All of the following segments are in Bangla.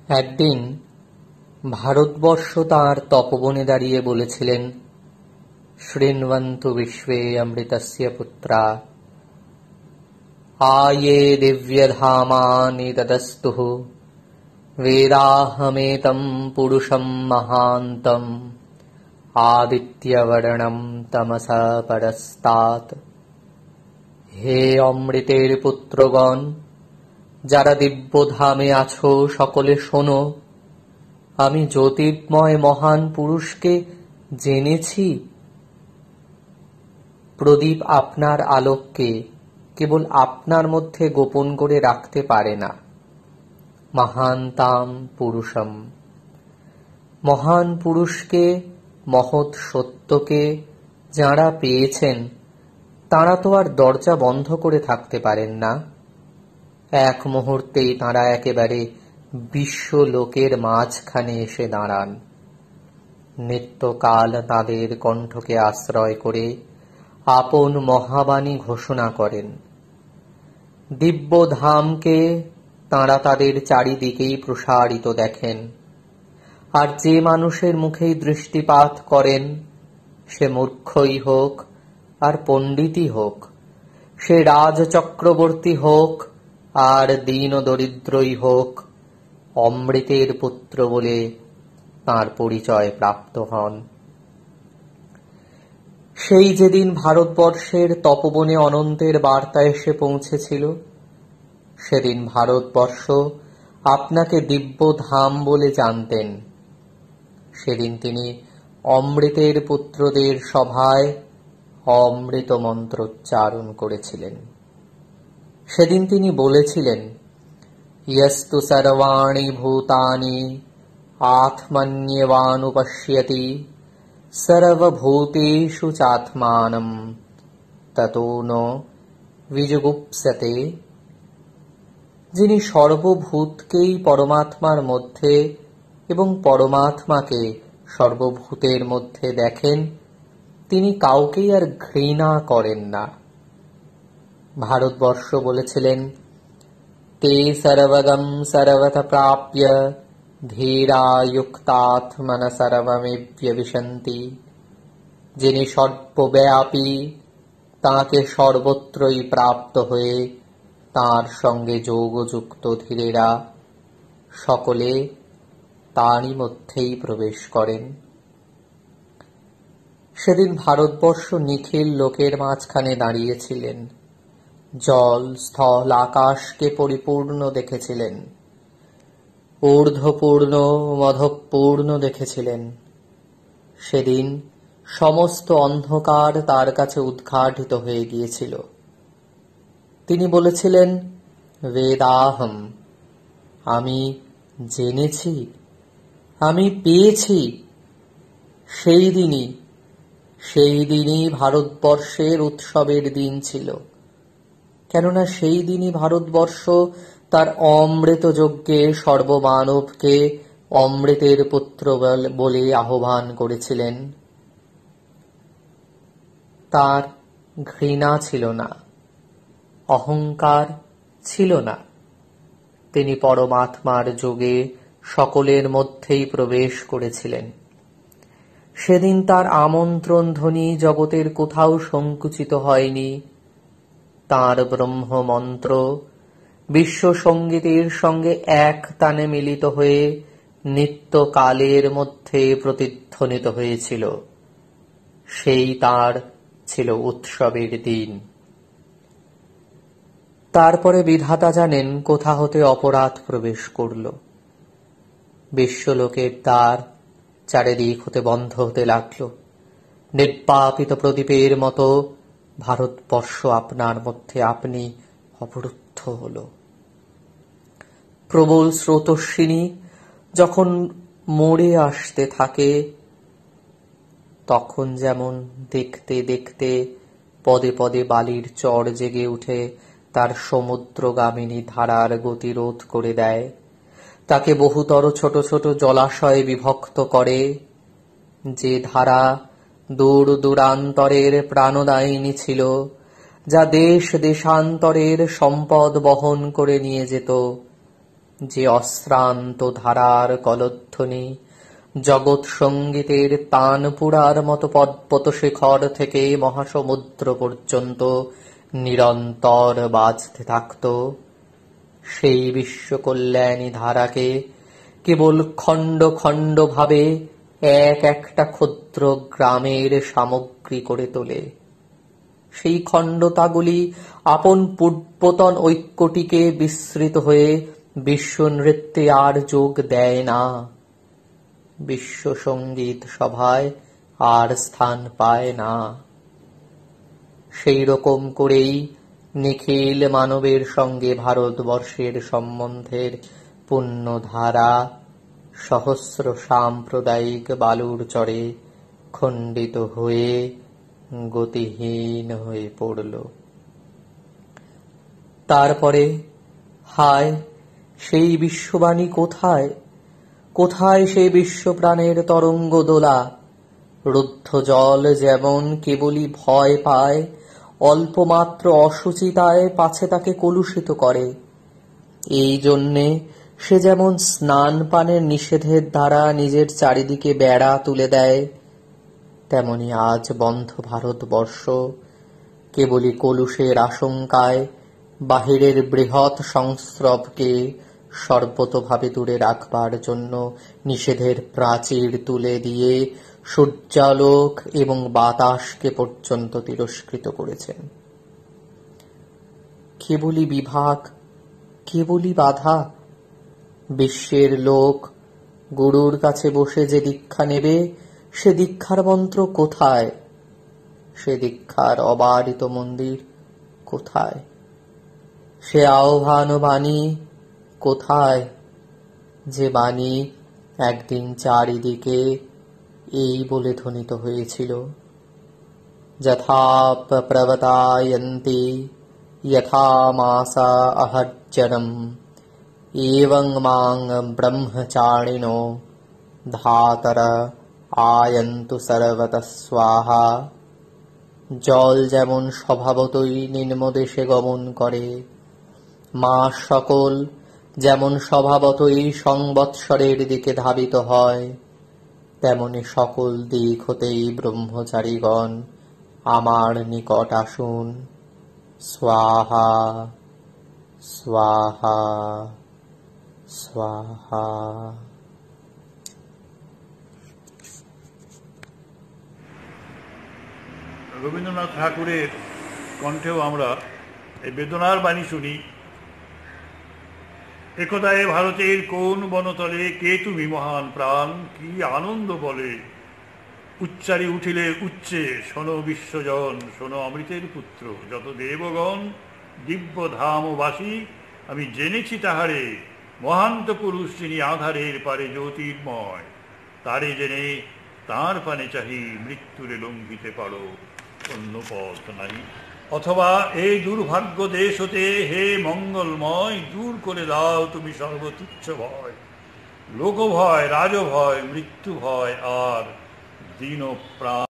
একদিন ভারতবর্ষ তাঁর তপবনে দাঁড়িয়ে বলেছিলেন, শৃণ্বন্তু বিশ্বে অমৃতস্য পুত্রা আয়ে দিব্যধামানি তদস্তুঃ বেদাহমেতম পুরুষম মহান্তম আদিত্যবর্ণম তমসা পরস্তাৎ। হে অমৃতের পুত্রগণ, যারা দিব্যধামে আছো সকলে শোনো, আমি জ্যোতির্ময় মহান পুরুষকে জেনেছি। প্রদীপ আপনার আলোককে কেবল আপনার মধ্যে গোপন করে রাখতে পারে না। মহান্তাম পুরুষম, মহান পুরুষকে, মহৎ সত্যকে যাঁরা পেয়েছেন তাঁরা তো আর দরজা বন্ধ করে থাকতে পারেন না। এক মুহূর্তেই তাঁরা একেবারে বিশ্বলোকের মাঝখানে এসে দাঁড়ান। নিত্যকাল তাঁদের কণ্ঠকে আশ্রয় করে আপন মহাবাণী ঘোষণা করেন। দিব্যধামকে তাঁরা তাদের চারিদিকেই প্রসারিত দেখেন। আর যে মানুষের মুখেই দৃষ্টিপাত করেন, সে মূর্খই হোক আর পণ্ডিতই হোক, সে রাজচক্রবর্তী হোক আর দীন দরিদ্রই হোক, অমৃতের পুত্র বলে তাঁর পরিচয় প্রাপ্ত হন। সেই যেদিন ভারতবর্ষের তপবনে অনন্তের বার্তা এসে পৌঁছেছিল, সেদিন ভারতবর্ষ আপনাকে দিব্যধাম বলে জানতেন। সেদিন তিনি অমৃতের পুত্রদের সভায় অমৃত মন্ত্রোচ্চারণ করেছিলেন। সেদিন তিনি বলেছিলেন, ইয়স্তু সর্বাণি ভূতানি আত্মন্যেবানুপশ্যতি সর্বভূতেষু চাত্মানম ততো ন বিজুগুপ্সতে। যিনি সর্বভূতকেই পরমাত্মার মধ্যে এবং পরমাত্মাকে সর্বভূতের মধ্যে দেখেন, তিনি কাউকেই আর ঘৃণা করেন না। ভারতবর্ষ বলেছিলেন, তে সর্বগম সর্বথ প্রাপ্য ধীরা যুক্তাত্মন সর্বমেব্যবিশন্তি। যিনি সর্বব্যাপী, তাঁকে সর্বত্রই প্রাপ্ত হয়ে তাঁর সঙ্গে যোগযুক্ত ধীরেরা সকলে তাঁরই মধ্যেই প্রবেশ করেন। সেদিন ভারতবর্ষ নিখিল লোকের মাঝখানে দাঁড়িয়েছিলেন। জল, স্থল, আকাশকে পরিপূর্ণ দেখেছিলেন, ঊর্ধ্বপূর্ণ মধপূর্ণ দেখেছিলেন। সেদিন সমস্ত অন্ধকার তার কাছে উদ্ঘাটিত হয়ে গিয়েছিল। তিনি বলেছিলেন, বেদাহম, আমি জেনেছি, আমি পেয়েছি। সেই দিনই ভারতবর্ষের উৎসবের দিন ছিল, কেননা সেই দিনই ভারতবর্ষ তার অমৃত যজ্ঞে সর্বমানবকে অমৃতের পুত্র বলে আহ্বান করেছিলেন। তার ঘৃণা ছিল না, অহংকার ছিল না। তিনি পরমাত্মার যোগে সকলের মধ্যেই প্রবেশ করেছিলেন। সেদিন তার আমন্ত্রণ ধ্বনি জগতের কোথাও সংকুচিত হয়নি। তাঁর ব্রহ্মমন্ত্র বিশ্ব সঙ্গীতের সঙ্গে এক তানে মিলিত হয়ে নিত্যকালের মধ্যে প্রতিধ্বনিত হয়েছিল। সেই তার ছিল উৎসবের দিন। তারপরে বিধাতা জানেন কোথা হতে অপরাধ প্রবেশ করল। বিশ্বলোকের দ্বার চারিদিক হতে বন্ধ হতে লাগল। নির্বাপিত প্রদীপের মতো ভারতবর্ষ আপনার মধ্যে আপনি অবরুদ্ধ হল। প্রবল স্রোতস্বিনী যখন মোড়ে আসতে থাকে, তখন যেমন দেখতে দেখতে পদে পদে বালির চর জেগে উঠে তার সমুদ্রগামিনী ধারার গতিরোধ করে দেয়, তাকে বহুতর ছোট ছোট জলাশয়ে বিভক্ত করে। যে ধারা দূর দূরান্তরের প্রাণদায়িনী ছিল, যা দেশ দেশান্তরের সম্পদ বহন করে নিয়ে যেত, যে অশ্রান্ত ধারার কলধ্বনি জগৎ সঙ্গীতের তানপুরার মতো পর্বত শিখর থেকে মহাসমুদ্র পর্যন্ত নিরন্তর বাজতে থাকত, সেই বিশ্বকল্যাণী ধারাকে কেবল খণ্ড খণ্ড ভাবে এক একটা ক্ষুদ্র গ্রামের সামগ্রী করে তোলে। সেই খণ্ডতাগুলি আপন পূর্বতন ঐক্যটিকে বিস্মৃত হয়ে বিশ্ব নৃত্যে আর যোগ দেয় না। বিশ্ব সঙ্গীত সভায় আর স্থান পায় না। সেই রকম করেই নিখিল মানবের সঙ্গে ভারতবর্ষের সম্বন্ধের পুণ্যধারা সহস্র সাম্প্রদায়িক বালুর চরে খণ্ডিত হয়ে গতিহীন হয়ে পড়ল। তারপরে হায়, সেই বিশ্ববাণী কোথায়? কোথায় সেই বিশ্বপ্রাণের তরঙ্গ দোলা? রুদ্ধ জল যেমন কেবলই ভয় পায়, অল্পমাত্র অসুচিতায় পাছে তাকে কলুষিত করে, এই জন্যে সে যেমন স্নান পানের নিষেধের দ্বারা নিজের চারিদিকে বেড়া তুলে দেয়, তেমনি আজ বন্ধ ভারতবর্ষ কেবলই কলুষের আশঙ্কায় বাহিরের বৃহৎ সংস্রবকে সর্বতোভাবে দূরে রাখবার জন্য নিষেধের প্রাচীর তুলে দিয়ে সূর্যালোক এবং বাতাসকে পর্যন্ত তিরস্কৃত করেছেন। কেবলই বিভাগ, কেবলই বাধা। বিশ্বের লোক গুরুর কাছে বসে যে দীক্ষা নেবে, সে দীক্ষার মন্ত্র কোথায়? সে দীক্ষার অবারিত মন্দির কোথায়? সে আহ্বান বাণী কোথায়, যে বাণী একদিন চারিদিকে এই বলে ধ্বনিত হয়েছিল, যথা প্রবতায়ন্তি যথা মাসা আহর্জনম এবং মাং ব্রহ্মচারিণো ধাতর আয়ন্তু সর্বতঃ স্বাহা। জল যেমন স্বভাবতই নিম্নদেশে গমন করে, মাস সকল যেমন স্বভাবতই সংবৎসরের দিকে ধাবিত হয়, তেমনি সকল দিক হতেই ব্রহ্মচারীগণ আমার নিকট আসুন। স্বাহা স্বাহা স্বাহা। রবীন্দ্রনাথ ঠাকুরের কণ্ঠেও আমরা এই বেদনার বাণী শুনি। একদায় ভারতের কোন বনতলে কে তুমি মহান প্রাণ, কি আনন্দ বলে উচ্চারি উঠিলে উচ্চে, শোনো বিশ্বজন, শোনো অমৃতের পুত্র, যত দেবগণ দিব্য ধামবাসী, আমি জেনেছি তাহারে মহান্ত পুরুষ, যিনি আধারের পারে জ্যোতির্ময়। তারে জেনে তাঁর পানে চাহি, মৃত্যুরে লঙ্ঘিতে পারো অন্য পথ নাই। অথবা এই দুর্ভাগ্য দেশ হতে হে মঙ্গলময়, দূর করে দাও তুমি সর্বতুচ্ছ ভয়, লোকভয়, রাজভয়, মৃত্যু ভয় আর দীন প্রাণ।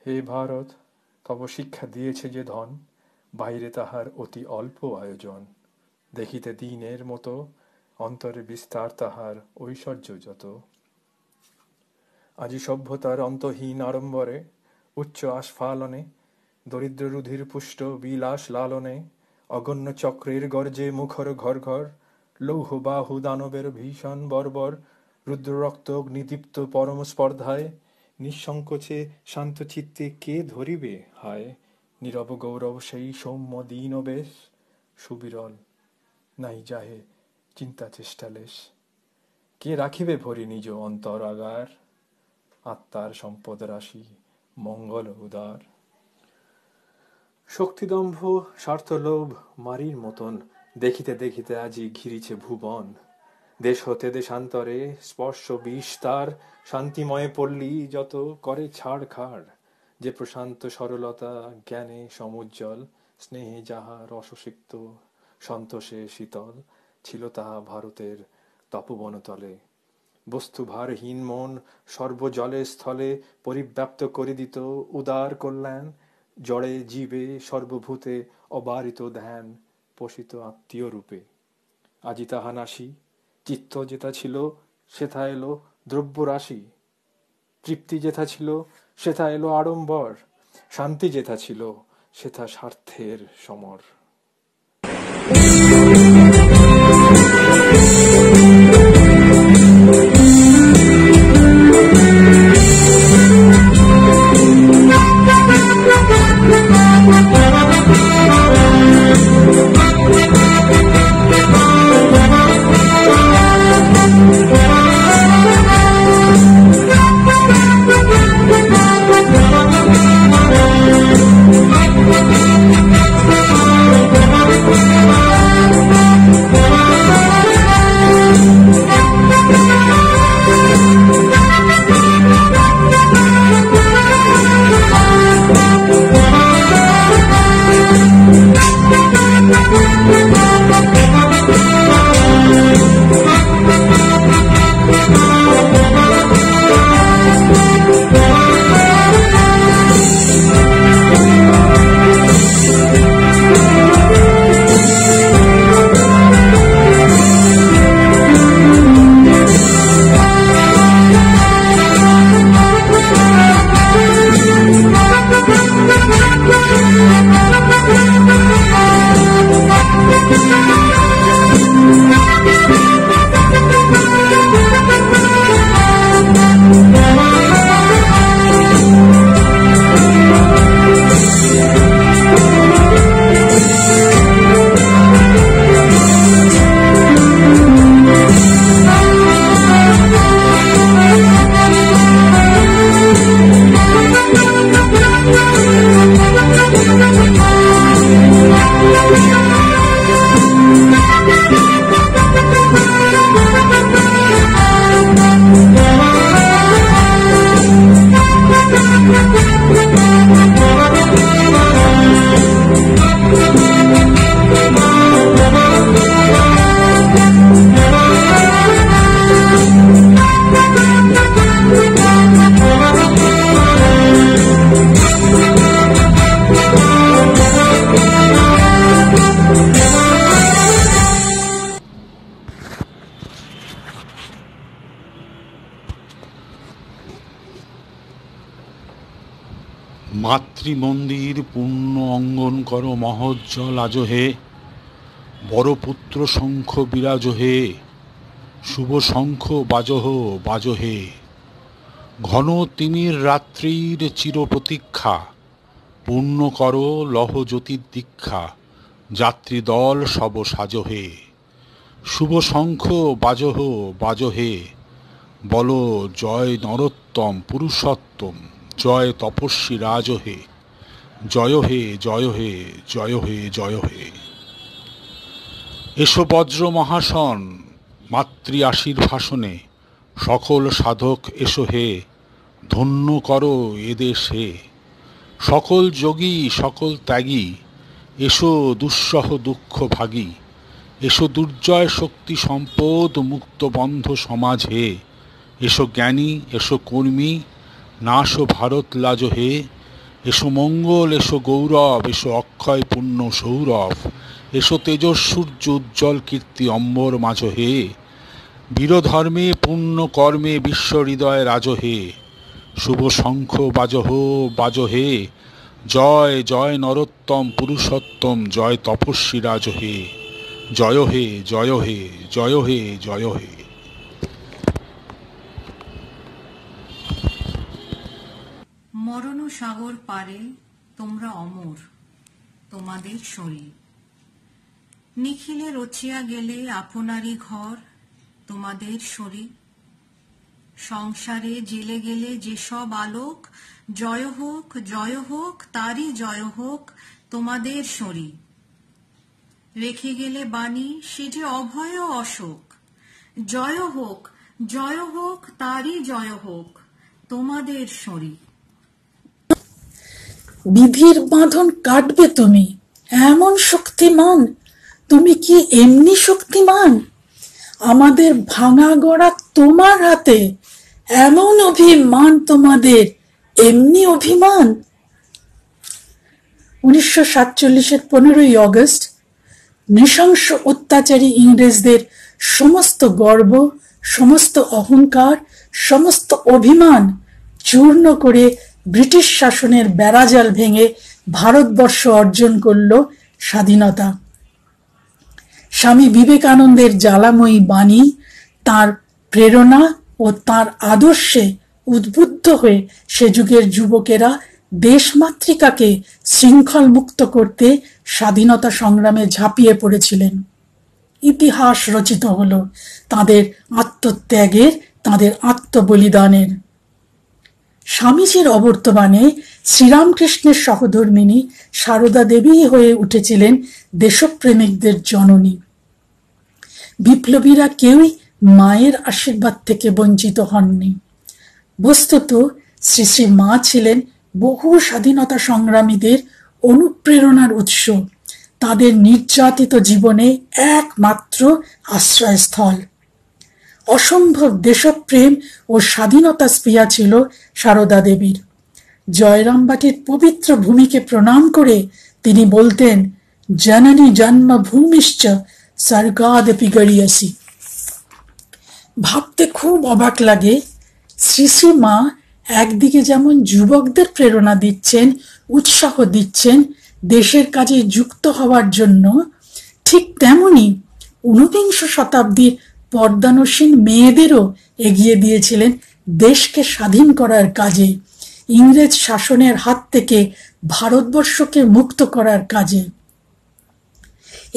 হে ভারত, তব শিক্ষা দিয়েছে যে ধন, বাইরে তাহার অতি অল্প আয়োজন। দেখিতে দিনের মতো, অন্তরে বিস্তার তাহার ঐশ্বর্য যত। আজি সভ্যতার অন্তহীন আড়ম্বরে, উচ্চ আস্ফালনে, দরিদ্র রুধির পুষ্ট বিলাস লালনে, অগণ্য চক্রের গর্জে মুখর ঘর ঘর, লৌহ বাহু দানবের ভীষণ বর্বর, রুদ্র রক্ত অগ্নিদীপ্ত পরম স্পর্ধায়, নিঃসংকোচে শান্ত চিত্তে কে ধরিবে হায়। নীরব গৌরব সেই সৌম্য দীন বেশ, সুবিরল নাই যাহে চিন্তা চেষ্টা লেশ। কে রাখিবে ভরি নিজ অন্তর আগার, আত্মার সম্পদ রাশি মঙ্গল উদার। শক্তিদম্ভ স্বার্থলোভ মারির মতন, দেখিতে দেখিতে আজি ঘিরিছে ভুবন। দেশ হতে দেশান্তরে স্পর্শ বিস্তার, শান্তিময় পল্লী যত করে ছাড় খাড়। যে প্রশান্ত সরলতা জ্ঞানে সমুজ্জ্বল, স্নেহে যাহা রসসিক্ত সন্তোষে শীতল, ছিল তাহা ভারতের তপবনতলে। বস্তুভারহীন মন সর্বজলে স্থলে পরিব্যাপ্ত করে দিত উদার কল্যাণ। জড়ে জীবে সর্বভূতে অবারিত ধ্যান, পোষিত আত্মীয় রূপে। আজি তাহা নাশি, চিত্ত যেথা ছিল সেথা এলো দ্রব্য রাশি। তৃপ্তি যেথা ছিল সেথা এলো আড়ম্বর, শান্তি যেথা ছিল সেথা স্বার্থের সমর। মাতৃমন্দির পূর্ণ অঙ্গন কর মহজ্জল আজ হে, বড় পুত্র শঙ্খ বিরাজ হে, শুভ শঙ্খ বাজহ বাজহে। ঘন তিমির রাত্রির চির প্রতীক্ষা, পূর্ণ কর লহ জ্যোতির দীক্ষা, যাত্রী দল সব সাজহে। শুভ শঙ্খ বাজহ বাজহে, বল জয় নরোত্তম পুরুষোত্তম, জয় তপস্বী রাজ হে, জয় হে জয় হে জয় হে জয় হে। এসো বজ্র মহাসন মাতৃ আশীর্ভাষণে, সকল সাধক এসো হে, ধন্য করো এদেশে। সকল যোগী সকল ত্যাগী, এসো দুঃসহ দুঃখ ভাগী, এসো দুর্জয় শক্তি সম্পদ মুক্ত বন্ধ সমাজ হে। এসো জ্ঞানী এসো কর্মী, নাশো ভারত লাজ হে। এসো মঙ্গল এসো গৌরব, এসো অক্ষয় পুণ্য সৌরভ, এসো তেজস্সূর্য উজ্জ্বল কীর্তি অম্বর মাঝ হে। বীরধর্মে পুণ্য কর্মে বিশ্ব হৃদয় রাজ হে। শুভ শঙ্খ বাজহ বাজহে, জয় জয় নরোত্তম পুরুষোত্তম, জয় তপস্বী রাজ হে, জয় হে জয় হে জয় হে জয় হে। মরণ সাগর পারে তোমরা অমর, তোমাদের শরীর নিখিলে রচিয়া গেলে আপনারই ঘর, তোমাদের শরীর সংসারে জেলে গেলে যেসব আলোক, জয় হোক তারই জয় হোক তোমাদের শরীর। রেখে গেলে বাণী সে যে অভয় অশোক, জয় হোক তারই জয় হোক তোমাদের শরীর। বিধির বাঁধন কাটবে তুমি, এমন শক্তিমান, তুমি কি এমনি শক্তিমান? আমাদের ভাঙা গড়া তোমার হাতে, এমন অভিমান তোমাদের, এমনি অভিমান। 1947-এর 15ই অগস্ট নৃশংস অত্যাচারী ইংরেজদের সমস্ত গর্ব, সমস্ত অহংকার, সমস্ত অভিমান চূর্ণ করে ব্রিটিশ শাসনের বেড়াজাল ভেঙে ভারতবর্ষ অর্জন করল স্বাধীনতা। স্বামী বিবেকানন্দের জ্বালাময়ী বাণী, তার প্রেরণা ও তার আদর্শে উদ্বুদ্ধ হয়ে সে যুগের যুবকেরা দেশমাতৃকাকে শৃঙ্খল মুক্ত করতে স্বাধীনতা সংগ্রামে ঝাঁপিয়ে পড়েছিলেন। ইতিহাস রচিত হলো তাদের আত্মত্যাগের, তাদের আত্মবলিদানের। স্বামীজির অবর্তমানে শ্রীরামকৃষ্ণের সহধর্মিণী সারদা দেবী হয়ে উঠেছিলেন দেশপ্রেমিকদের জননী। বিপ্লবীরা কেউই মায়ের আশীর্বাদ থেকে বঞ্চিত হননি। বস্তুত শ্রী শ্রী মা ছিলেন বহু স্বাধীনতা সংগ্রামীদের অনুপ্রেরণার উৎস, তাদের নির্যাতিত জীবনে একমাত্র আশ্রয়স্থল। অসম্ভব দেশপ্রেম ও স্বাধীনতা স্পৃহা ছিল সারদা দেবীর। জয়রামবাটির পবিত্র ভূমিকে প্রণাম করে তিনি বলতেন, জননী জন্মভূমিশ্চ স্বর্গাদপি গড়িয়াসি। ভাবতে খুব অবাক লাগে, শ্রী শ্রী মা একদিকে যেমন যুবকদের প্রেরণা দিচ্ছেন, উৎসাহ দিচ্ছেন দেশের কাজে যুক্ত হওয়ার জন্য, ঠিক তেমনি 19বিংশ শতাব্দীর পর্দানসীন মেয়েদেরও এগিয়ে দিয়েছিলেন দেশকে স্বাধীন করার কাজে, ইংরেজ শাসনের হাত থেকে ভারতবর্ষকে মুক্ত করার কাজে।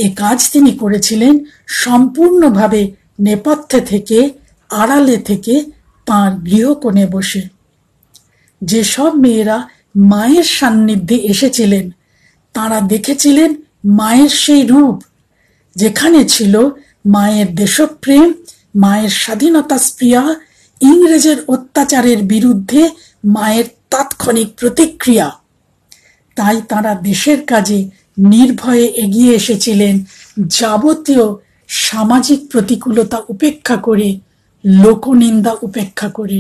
এ কাজ তিনি করেছিলেন সম্পূর্ণভাবে নেপথ্যে থেকে, আড়ালে থেকে, তাঁর গৃহকোণে বসে। যেসব মেয়েরা মায়ের সান্নিধ্যে এসেছিলেন তারা দেখেছিলেন মায়ের সেই রূপ, যেখানে ছিল মায়ের দেশপ্রেম, মায়ের স্বাধীনতা স্পৃহা, ইংরেজের অত্যাচারের বিরুদ্ধে মায়ের তাৎক্ষণিক প্রতিক্রিয়া। তাই তারা দেশের কাজে নির্ভয়ে এগিয়ে এসেছিলেন, যাবতীয় সামাজিক প্রতিকূলতা উপেক্ষা করে, লোকনিন্দা উপেক্ষা করে।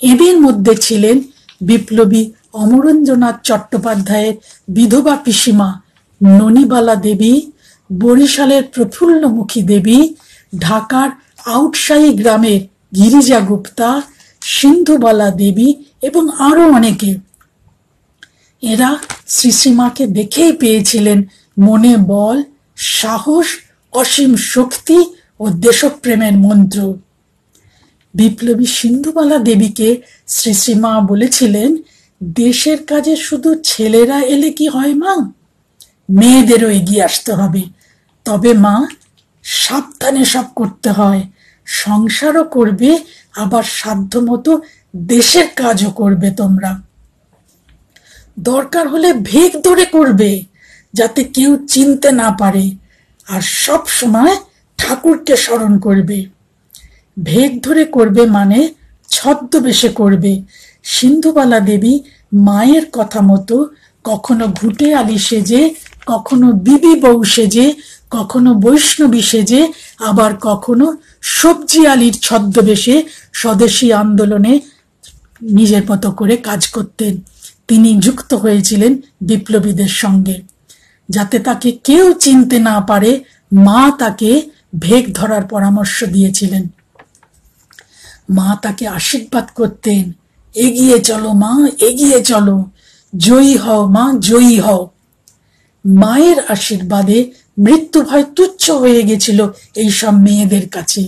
এদের মধ্যে ছিলেন বিপ্লবী অমরেন্দ্রনাথ চট্টোপাধ্যায়ের বিধবা পিসিমা ননিবালা দেবী, বরিশালের প্রফুল্লমুখী দেবী, ঢাকার আউটশাহী গ্রামের গিরিজা গুপ্তা, সিন্ধুবালা দেবী এবং আরো অনেকে। এরা শ্রীশ্রীমাকে দেখেই পেয়েছিলেন মনে বল, সাহস, অসীম শক্তি ও দেশপ্রেমের মন্ত্র। বিপ্লবী সিন্ধুবালা দেবীকে শ্রীশ্রীমা বলেছিলেন, দেশের কাজে শুধু ছেলেরা এলে কি হয় মা, মেয়েদেরও এগিয়ে আসতে হবে। তবে মা, সাবধানে সব করতে হয়, সংসারও করবে, আবার সাধ্যমতো দেশের কাজও করবে। তোমরা দরকার হলে ভেগ ধরে করবে, যাতে কেউ চিনতে না পারে, আর সব সময় ঠাকুরকে স্মরণ করবে। ভেগ ধরে করবে মানে ছদ্মবেশে করবে। সিন্ধুবালা দেবী মায়ের কথা মতো কখনো ঘুটে আলি সেজে, কখনো বিবি বউ সেজে, কখনো বৈষ্ণবী সেজে, আবার কখনো সবজি আলির ছদ্মবেশে স্বদেশী আন্দোলনে নিজের মতো করে কাজ করতেন। তিনি যুক্ত হয়েছিলেন বিপ্লবীদের সঙ্গে। যাতে তাকে কেউ চিনতে না পারে, মা তাকে ভেগ ধরার পরামর্শ দিয়েছিলেন। মা তাকে আশীর্বাদ করতেন, এগিয়ে চলো মা, এগিয়ে চলো, জয়ী হও মা, জয়ী হও। মায়ের আশীর্বাদে মৃত্যু ভয় তুচ্ছ হয়ে গেছিল এইসব মেয়েদের কাছে।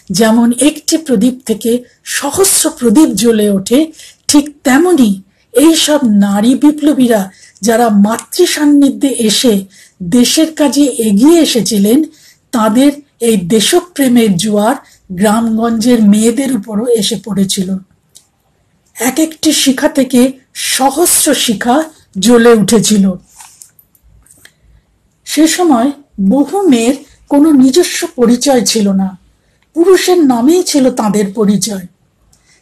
যেমন একটি প্রদীপ থেকে সহস্র প্রদীপ জ্বলে ওঠে, ঠিক তেমনি এইসব নারী বিপ্লবীরা যারা মাতৃ সান্নিধ্যে এসে দেশের কাজে এগিয়ে এসেছিলেন, তাদের এই দেশপ্রেমের জোয়ার গ্রামগঞ্জের মেয়েদের উপরও এসে পড়েছিল। এক একটি শিখা থেকে সহস্র শিখা জ্বলে উঠেছিল। সে সময় বহু মেয়ের কোনো নিজস্ব পরিচয় ছিল না, পুরুষের নামেই ছিল তাদের পরিচয়।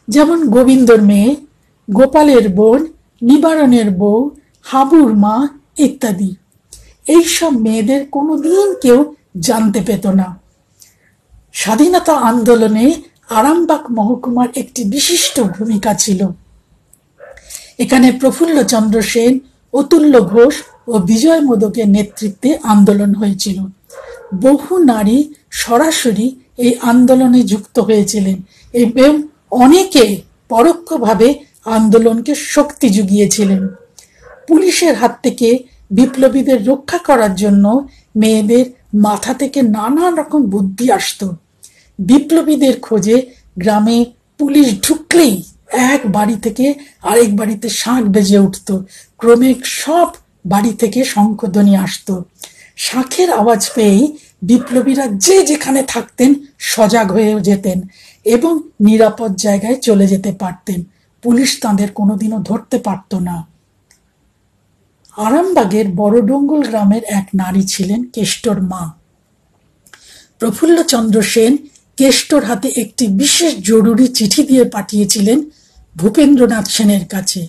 যেমন গোবিন্দর মেয়ে, গোপালের বোন, নিবারণের বউ, হাবুর মা ইত্যাদি। এইসব মেয়েদের কোনোদিন কেউ জানতে পেত না। স্বাধীনতা আন্দোলনে আরামবাগ মহকুমার একটি বিশিষ্ট ভূমিকা ছিল। এখানে প্রফুল্লচন্দ্র সেন, অতুল্য ঘোষ ও বিজয় মোদকের নেতৃত্বে আন্দোলন হয়েছিল। বহু নারী সরাসরি এই আন্দোলনে যুক্ত হয়েছিলেন এবং অনেকে পরোক্ষভাবে আন্দোলনকে শক্তি জুগিয়েছিলেন। পুলিশের হাত থেকে বিপ্লবীদের রক্ষা করার জন্য মেয়েদের মাথা থেকে নানা রকম বুদ্ধি আসত। বিপ্লবীদের খোঁজে গ্রামে পুলিশ ঢুকলেই এক বাড়ি থেকে আরেক বাড়িতে শাঁখ বেজে উঠত। ক্রমে সব বাড়ি থেকে শঙ্খধ্বনি আসত। শাঁখের আওয়াজ পেয়েই বিপ্লবীরা যে যেখানে থাকতেন সজাগ হয়ে যেতেন এবং নিরাপদ জায়গায় চলে যেতে পারতেন। পুলিশ তাদের কোনোদিনও ধরতে পারত না। আরামবাগের বড়ডঙ্গল গ্রামের এক নারী ছিলেন কেষ্টর মা। প্রফুল্লচন্দ্র সেন কেষ্টর হাতে একটি বিশেষ জরুরি চিঠি দিয়ে পাঠিয়েছিলেন ভূপেন্দ্রনাথ সেনের কাছে।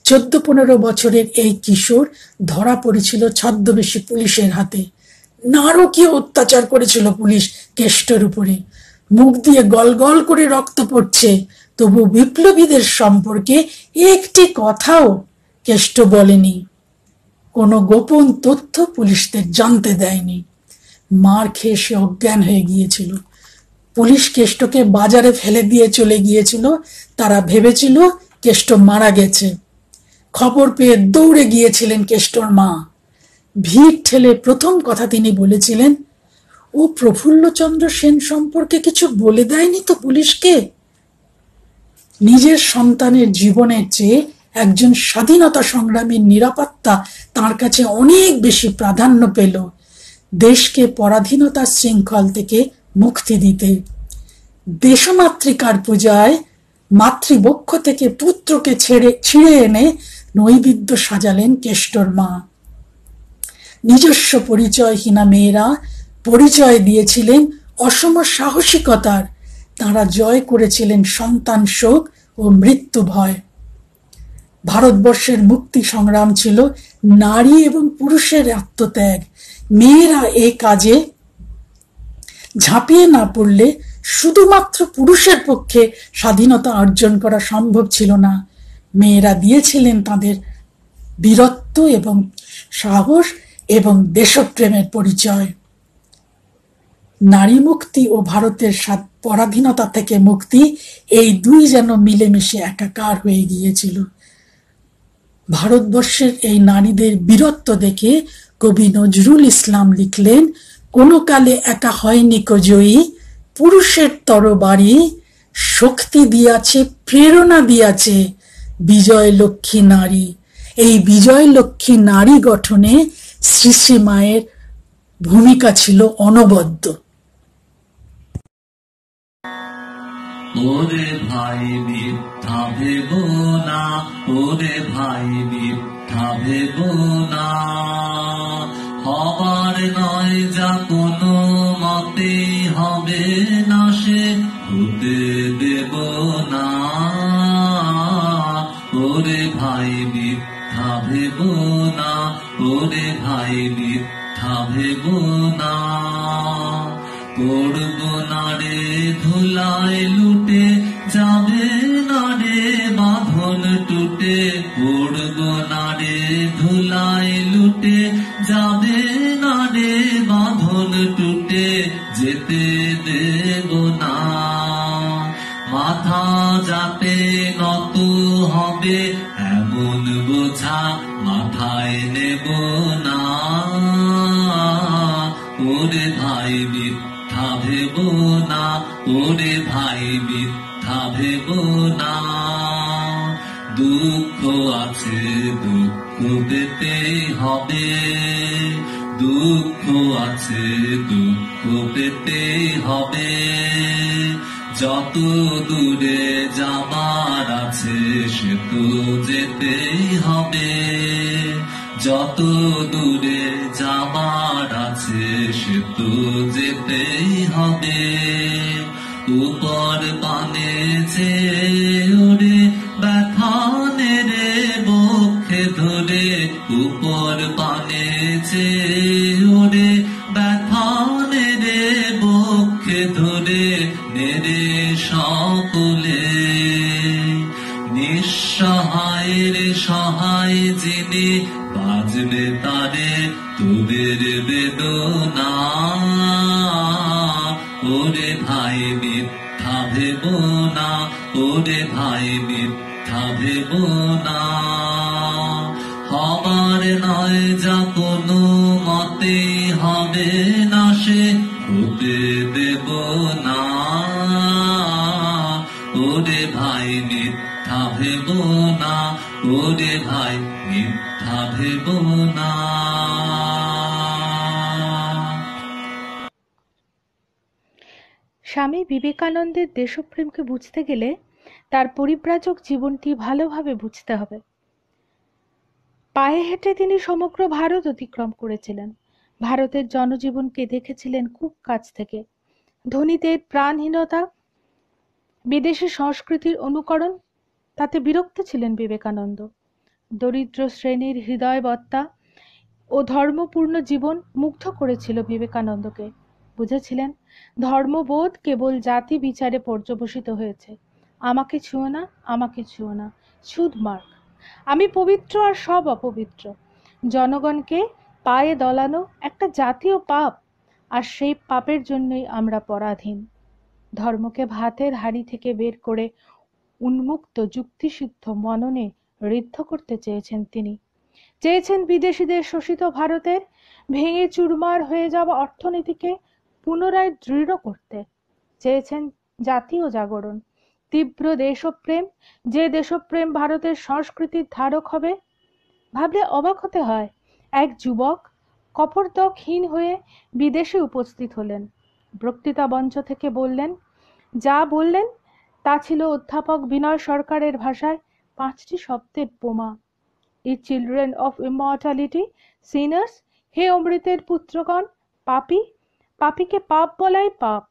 14-15 বছরের এই কিশোর ধরা পড়েছিল ছদ্মবেশী পুলিশের হাতে। নারকীয় অত্যাচার করেছিল পুলিশ কেষ্টর উপরে। মুখ দিয়ে গল গল করে রক্ত পড়ছে, তবু বিপ্লবীদের সম্পর্কে একটি কথাও কেষ্ট বলেনি। কোনো গোপন তথ্য পুলিশদের জানতে দেয়নি। মার খেয়ে সে অজ্ঞান হয়ে গিয়েছিল। পুলিশ কেষ্টকে বাজারে ফেলে দিয়ে চলে গিয়েছিল। তারা ভেবেছিল কেষ্ট মারা গেছে। খবর পেয়ে দৌড়ে গিয়েছিলেন কেষ্টর মা। ভিড় ঠেলে প্রথম কথা তিনি বলেছিলেন, ও প্রফুল্লচন্দ্র সেন সম্পর্কে কিছু বলে দেয়নি তো পুলিশকে? নিজের সন্তানের জীবনের চেয়ে একজন স্বাধীনতা সংগ্রামীর নিরাপত্তা তার কাছে অনেক বেশি প্রাধান্য পেল দেশকে পরাধীনতার শৃঙ্খল থেকে মুক্তি দিতে। দেশমাতৃকার পূজায় মাতৃবক্ষ থেকে পুত্রকে ছিঁড়ে এনে নৈবেদ্য সাজালেন কেষ্টর মা। নিজস্ব পরিচয়হীনা মেয়েরা পরিচয় দিয়েছিলেন অসম সাহসিকতার। তারা জয় করেছিলেন সন্তান শোক ও মৃত্যু ভয়। ভারতবর্ষের মুক্তি সংগ্রাম ছিল নারী এবং পুরুষের আত্মত্যাগ। মেয়েরা এই কাজে ঝাঁপিয়ে না পড়লে শুধুমাত্র পুরুষের পক্ষে স্বাধীনতা অর্জন করা সম্ভব ছিল না। মেয়েরা দিয়েছিলেন তাদের বীরত্ব এবং সাহস এবং দেশপ্রেমের পরিচয়। নারী মুক্তি ও ভারতের পরাধীনতা থেকে মুক্তি, এই দুই যেন মিলেমিশে একাকার হয়ে গিয়েছিল। ভারতবর্ষের এই নারীদের বীরত্ব দেখে কবি নজরুল ইসলাম লিখলেন, কোনো কালে একা হয়নি কো জয়ী, পুরুষের তরবারি শক্তি দিয়াছে, প্রেরণা দিয়াছে বিজয় লক্ষ্মী নারী। এই বিজয় লক্ষ্মী নারী গঠনে শ্রী শ্রী মায়ের ভূমিকা ছিল অনবদ্য। ওরে ভাই মিথ্যা ভেব না, ওরে ভাই মিথ্যা ভেব না, হবার নয় যা কোনো মতে হবে না, সে হতে দেব না। ওরে ভাই মিথ্যা ভেব না, ওরে ভাই মিথ্যা ভেব না, পড়ব না রে ধুলায় লুটে, যাবে না রে বাঁধন টুটে, পড়ব না রে ধুলায় লুটে, যাবে না রে বাঁধন টুটে, যেতে দেব না। মাথা যাতে নত হবে এমন বোঝা মাথায় নেব না। ওরে ভাই মিথ্যা ভেব না, ওরে ভাই মিথ্যা ভেব না, দুঃখ আছে দুঃখ পেতে হবে, দুঃখ আছে দুঃখ পেতে হবে, যত দূরে যাবার আছে সে তো যেতেই হবে, যত দূরে যাবার আছে সে তো যেতেই হবে। উপর পানে যে ওরে ব্যথা নেড়ে বক্ষে ধরে, উপর পানে যে ওরে ব্যথা নেড়ে বক্ষে ধরে, নেড়ে সকলে নিঃসহায় রে সহায় যিনি, বাজবে তারে তোদের বেদনা। ওরে ভাই মিথ্যা ভেব না, ওরে ভাই মিথ্যা ভেব না, হবার নয় যা কোনো মতে হবে না, সে হতে দেব না। ওরে ভাই মিথ্যা ভেব না, ওরে ভাই মিথ্যা ভেব না। স্বামী বিবেকানন্দের দেশপ্রেমকে বুঝতে গেলে তার পরিব্রাজক জীবনটি ভালোভাবে বুঝতে হবে। পায়ে হেঁটে তিনি সমগ্র ভারত অতিক্রম করেছিলেন। ভারতের জনজীবনকে দেখেছিলেন খুব কাছ থেকে। ধনীদের প্রাণহীনতা, বিদেশি সংস্কৃতির অনুকরণ, তাতে বিরক্ত ছিলেন বিবেকানন্দ। দরিদ্র শ্রেণীর হৃদয়বত্তা ও ধর্মপূর্ণ জীবন মুগ্ধ করেছিল বিবেকানন্দকে। বুঝেছিলেন ধর্মবোধ কেবল জাতি বিচারে পর্যবসিত হয়েছে। আমাকে ছুঁয়ো না, আমাকে ছুঁয়ো না, সুদ মার্গ, আমি পবিত্র আর সব অপবিত্র। জনগণকে পায়ে দলানো একটা জাতীয় পাপ, আর সেই পাপের জন্যই আমরা পরাধীন। ধর্মকে ভাতের হাঁড়ি থেকে বের করে উন্মুক্ত যুক্তিসিদ্ধ মননে ঋদ্ধ করতে চেয়েছেন তিনি। চেয়েছেন বিদেশিদের শোষিত ভারতের ভেঙে চুরমার হয়ে যাওয়া অর্থনীতিকে পুনরায় দৃঢ় করতে। চেয়েছেন জাতীয় জাগরণ, তীব্র দেশপ্রেম, যে দেশপ্রেম ভারতের সংস্কৃতির ধারক হবে। ভাবলে অবাক হতে হয়, এক যুবক কপর্দকহীন হয়ে বিদেশে উপস্থিত হলেন। বক্তৃতা মঞ্চ থেকে বললেন, যা বললেন তা ছিল অধ্যাপক বিনয় সরকারের ভাষায় 5টি শব্দের বোমা। ই চিলড্রেন অফ ইমর্টালিটি, সিনার্স, হে অমৃতের পুত্রগণ, পাপী, পাপীকে পাপ বলাই পাপ।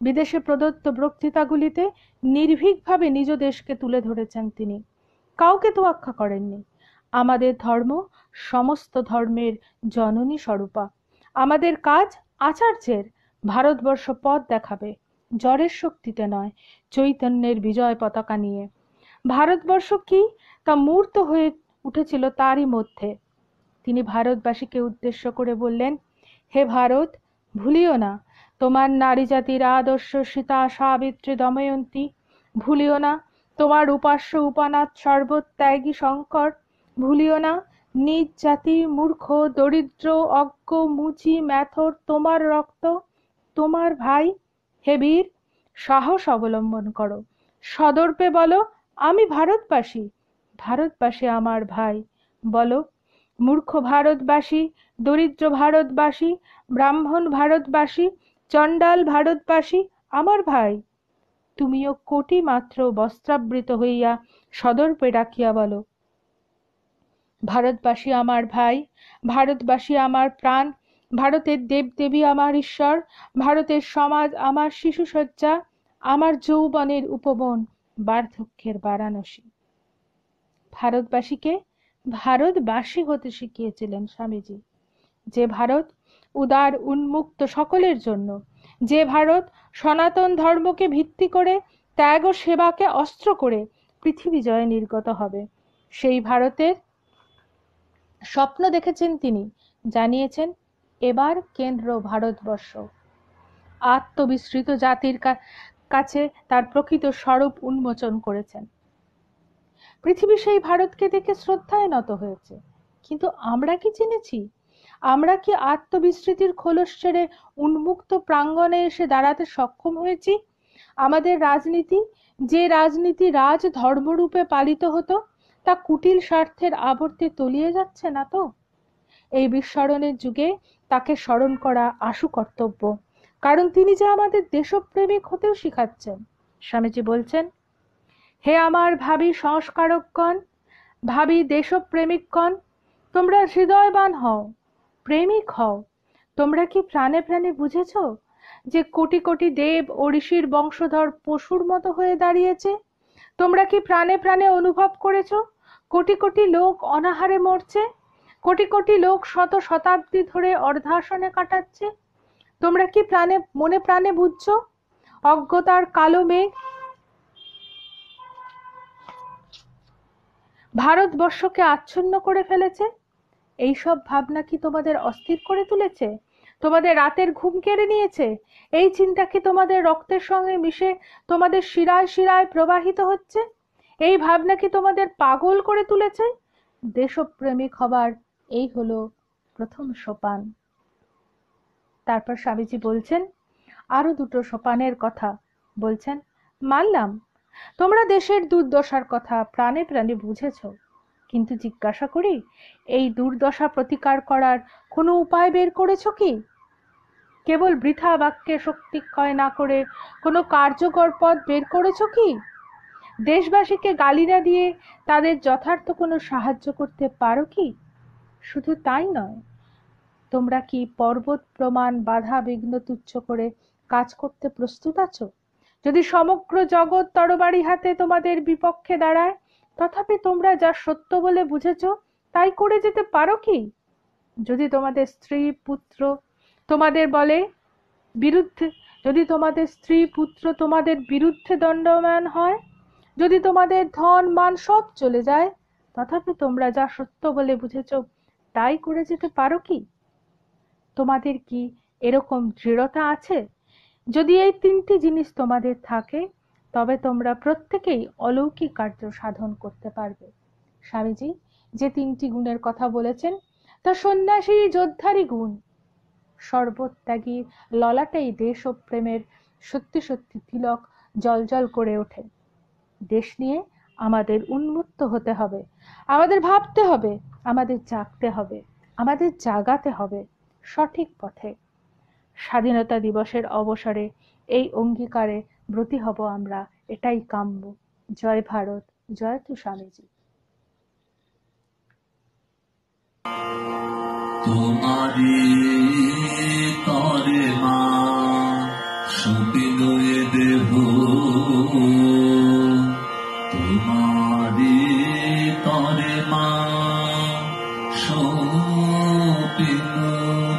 বিদেশে প্রদত্ত বক্তৃতাগুলিতে নির্ভীকভাবে নিজ দেশকে তুলে ধরেছেন তিনি। কাউকে তোয়াক্কা করেননি। আমাদের ধর্ম সমস্ত ধর্মের জননী স্বরূপা। আমাদের কাজ আচার্যের। ভারতবর্ষ পথ দেখাবে, জ্বরের শক্তিতে নয়, চৈতন্যের বিজয় পতাকা নিয়ে। ভারতবর্ষ কি তা মূর্ত হয়ে উঠেছিল তারই মধ্যে। তিনি ভারতবাসীকে উদ্দেশ্য করে বললেন, হে ভারত, ভুলিও না তোমার নারী জাতির আদর্শ সীতা, সাবিত্রী, দময়ন্তী। ভুলিও না তোমার উপাস্য উপানাথ সর্বত্যাগী শঙ্কর, ভুলিও না নিজ জাতি মূর্খ দরিদ্র অজ্ঞ মুচি ম্যাথর তোমার রক্ত, তোমার ভাই। হে বীর, সাহস অবলম্বন করো, সদর্পে বলো আমি ভারতবাসী, ভারতবাসী আমার ভাই। বলো মূর্খ ভারতবাসী, দরিদ্র ভারতবাসী, ব্রাহ্মণ ভারতবাসী, চণ্ডাল ভারতবাসী আমার ভাই। তুমিও কোটি মাত্র বস্ত্রাবৃত হইয়া সদর্পে ডাকিয়া বলো, ভারতবাসী আমার ভাই, ভারতবাসী আমার প্রাণ, ভারতের দেবদেবী আমার ঈশ্বর, ভারতের সমাজ আমার শিশুসজ্জা, আমার যৌবনের উপবন, বার্ধক্যের বারাণসী। ভারতবাসীকে ভারতবাসী হতে শিখিয়েছিলেন স্বামীজি। যে ভারত উদার উন্মুক্ত সকলের জন্য, যে ভারত সনাতন ধর্মকে ভিত্তি করে ত্যাগ ও সেবাকে অস্ত্র করে পৃথিবী জয়ে নির্গত হবে, সেই ভারতের স্বপ্ন দেখেছেন তিনি। জানিয়েছেন এবার কেন্দ্র ভারতবর্ষ। আত্মবিস্মৃত জাতির কাছে তার প্রকৃত স্বরূপ উন্মোচন করেছেন। পৃথিবী সেই ভারতকে দেখে শ্রদ্ধায় নত হয়েছে। কিন্তু আমরা কি চিনেছি? আমরা কি আত্মবিস্মৃতির খোলস ছেড়ে উন্মুক্ত প্রাঙ্গণে এসে দাঁড়াতে সক্ষম হয়েছি? আমাদের রাজনীতি, যে রাজনীতি রাজ ধর্মরূপে পালিত হতো, তা কুটিল স্বার্থের আবর্তে তলিয়ে যাচ্ছে না তো? এই বিস্মরণের যুগে তাকে স্মরণ করা আশু কর্তব্য, কারণ তিনি যে আমাদের দেশপ্রেমিক হতেও শিখাচ্ছেন। স্বামীজি বলছেন, হে আমার ভাবী সংস্কারকগণ, ভাবী দেশপ্রেমিকগণ, তোমরা হৃদয়বান হও, প্রেমিক হও। তোমরা কি প্রাণে প্রাণে বুঝেছ যে কোটি কোটি দেব ও ঋষির বংশধর পশুর মতো হয়ে দাঁড়িয়েছে? তোমরা কি প্রাণে প্রাণে অনুভব করেছ কোটি কোটি লোক অনাহারে মরছে, কোটি কোটি লোক শত শতাব্দী ধরে অর্ধাসনে কাটাচ্ছে? তোমরা কি মনে প্রাণে বুঝছো অজ্ঞতার কালো মেঘ ভারতবর্ষকে আচ্ছন্ন করে ফেলেছে? এইসব ভাবনা কি তোমাদের অস্থির করে তুলেছে? তোমাদের রাতের ঘুম কেড়ে নিয়েছে? এই চিন্তা কি তোমাদের রক্তের সঙ্গে মিশে তোমাদের শিরায় শিরায় প্রবাহিত হচ্ছে? এই ভাবনা কি তোমাদের পাগল করে তুলেছে? দেশপ্রেমিক হবার এই হলো প্রথম সোপান। তারপর স্বামীজি বলছেন আরো দুটো সোপানের কথা। বলছেন, মানলাম তোমরা দেশের দুর্দশার কথা প্রাণে প্রাণে বুঝেছ, কিন্তু জিজ্ঞাসা করি, এই দুর্দশা প্রতিকার করার কোনো উপায় বের করেছো কি? কেবল বৃথা বাক্যে শক্তি ক্ষয় না করে কোনো কার্যকর পথ বের করেছো কি? দেশবাসীকে গালি না দিয়ে তাদের যথার্থ কোনো সাহায্য করতে পারো কি? শুধু তাই নয়, তোমরা কি পর্বত প্রমাণ বাধা বিঘ্ন তুচ্ছ করে কাজ করতে প্রস্তুত আছো? যদি সমগ্র জগৎ তরবারি হাতে তোমাদের বিপক্ষে দাঁড়ায়, তথাপি তোমরা যা সত্য বলে বুঝেছ তাই করে যেতে পারো কি? যদি তোমাদের স্ত্রী পুত্র তোমাদের বিরুদ্ধে দণ্ডায়মান হয়, যদি তোমাদের ধন মান সব চলে যায়, তথাপি তোমরা যা সত্য বলে বুঝেছ তাই করে যেতে পারো কি? তোমাদের কি এরকম দৃঢ়তা আছে? যদি এই তিনটি জিনিস তোমাদের থাকে, তবে তোমরা প্রত্যেকেই অলৌকিক কার্য সাধন করতে পারবে। স্বামীজি যে তিনটি গুণের কথা বলেছেন তা সন্ন্যাসী যোদ্ধারই গুণ। সর্বত্যাগী ললাটেই দেশ ও প্রেমের সত্যি সত্যি তিলক জলজল করে ওঠে। দেশ নিয়ে আমাদের উন্মুক্ত হতে হবে, আমাদের ভাবতে হবে, আমাদের জাগতে হবে, আমাদের জাগাতে হবে সঠিক পথে। স্বাধীনতা দিবসের অবসরে এই অঙ্গীকারে ব্রতী হব আমরা, এটাই কাম্য। জয় ভারত, জয় তু স্বামীজি। তোমারি তরে মা সপিলয়ে দেব, তোমারি তরে মা সপিল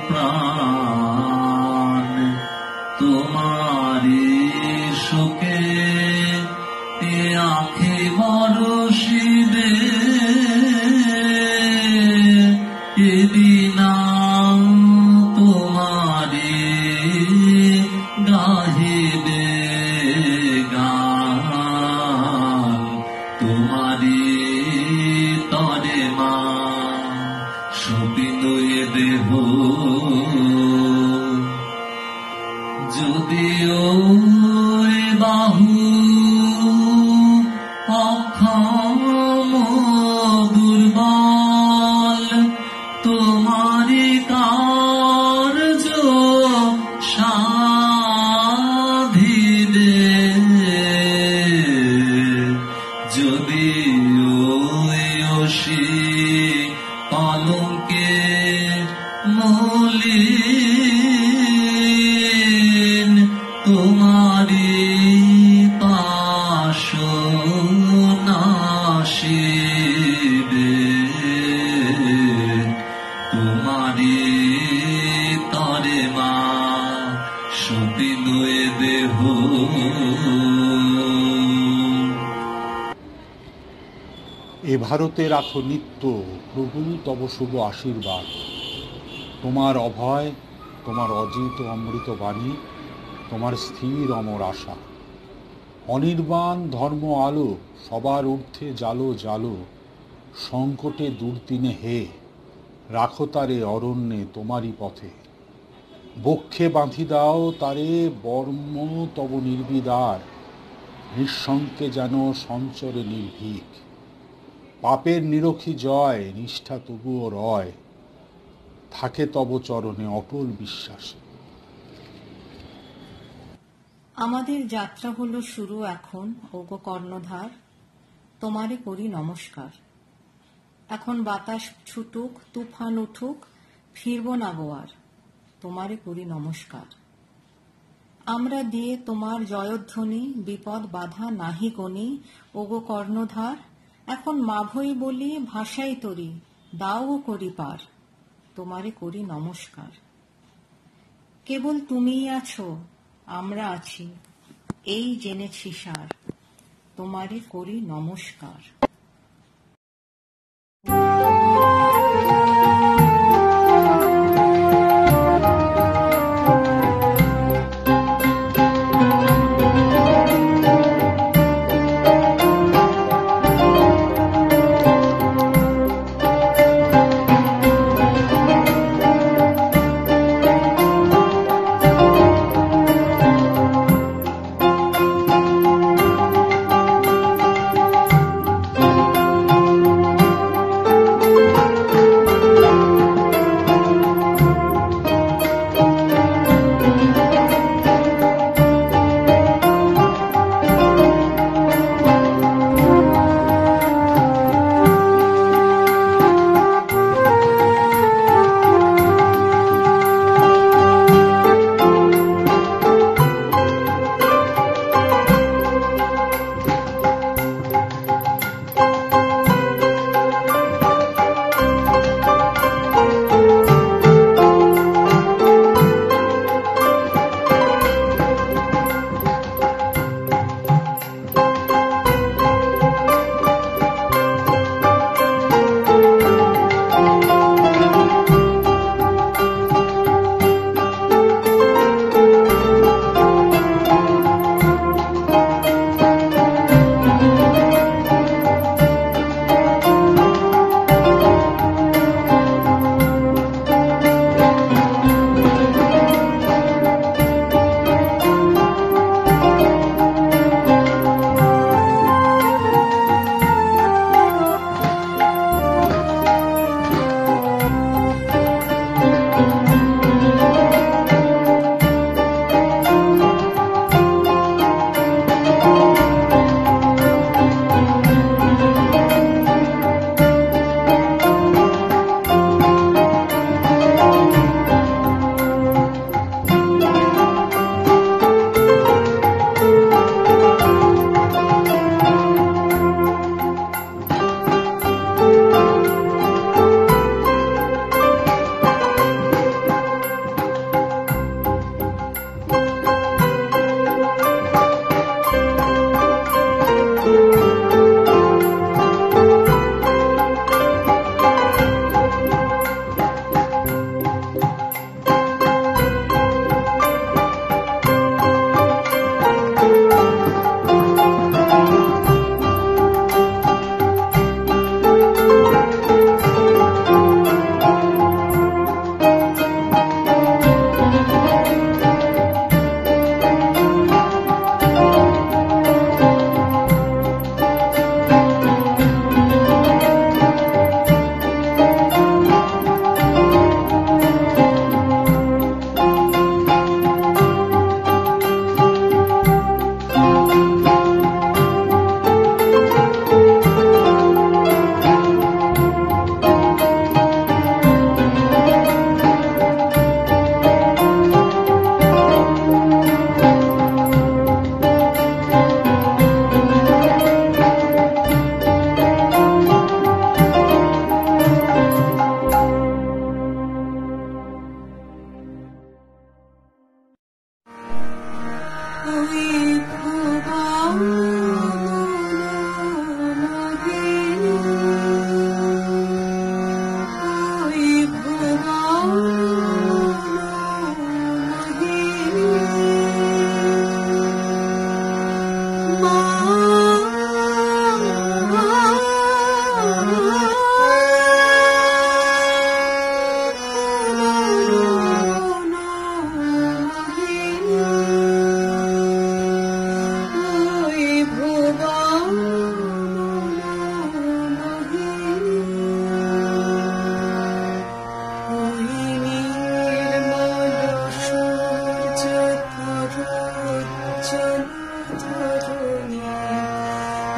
প্রাণ, তোমারি শোকে আঁখে বরষিবে, এদিনা তো সবিনয়ে দেহ যদিও এ বাহু অক্ষম দুর্বল, তোমারি কার্য সাধিবে। যদিও এ অসি কলঙ্কে মলিন, তোমারি পাশ নাশিবে। তোমারি তরে মা সবিনয়ে দেহ। এ ভারতে রাখো নিত্য প্রভু তব শুভ আশীর্বাদ। তোমার অভয়, তোমার অজিত অমৃত বাণী, তোমার স্থির অমর আশা। অনির্বাণ ধর্ম আলো, সবার ঊর্ধ্বে জালো জালো। সংকটে দুর্দিনে হে, রাখো তারে অরণ্যে তোমারই পথে। বক্ষে বাঁধি দাও তারে বর্ম তব নির্বিদার, নিঃশঙ্কে যেন সঞ্চরে নির্ভীক। পাপের নিরখী জয়, নিষ্ঠা তবুও রয়, থাকে তব চরণে অটল বিশ্বাস। আমাদের যাত্রা হলো শুরু এখন, ওগো কর্ণধার, তোমারে করি নমস্কার। এখন বাতাস ছুটুক, তুফান উঠুক, ফিরব না গোয়ার, তোমারে করি নমস্কার। আমরা দিয়ে তোমার জয়ধ্বনি, বিপদ বাধা নাহি গনি, ওগো কর্ণধার। এখন মাভই বলি, ভাষাই তরি, দাও করি পার, তোমারে করি নমস্কার। কেবল তুমিই আছো, আমরা আছি, এই জেনেছি সার, তোমারে করি নমস্কার।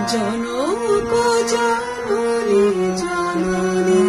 জনক জননী জননী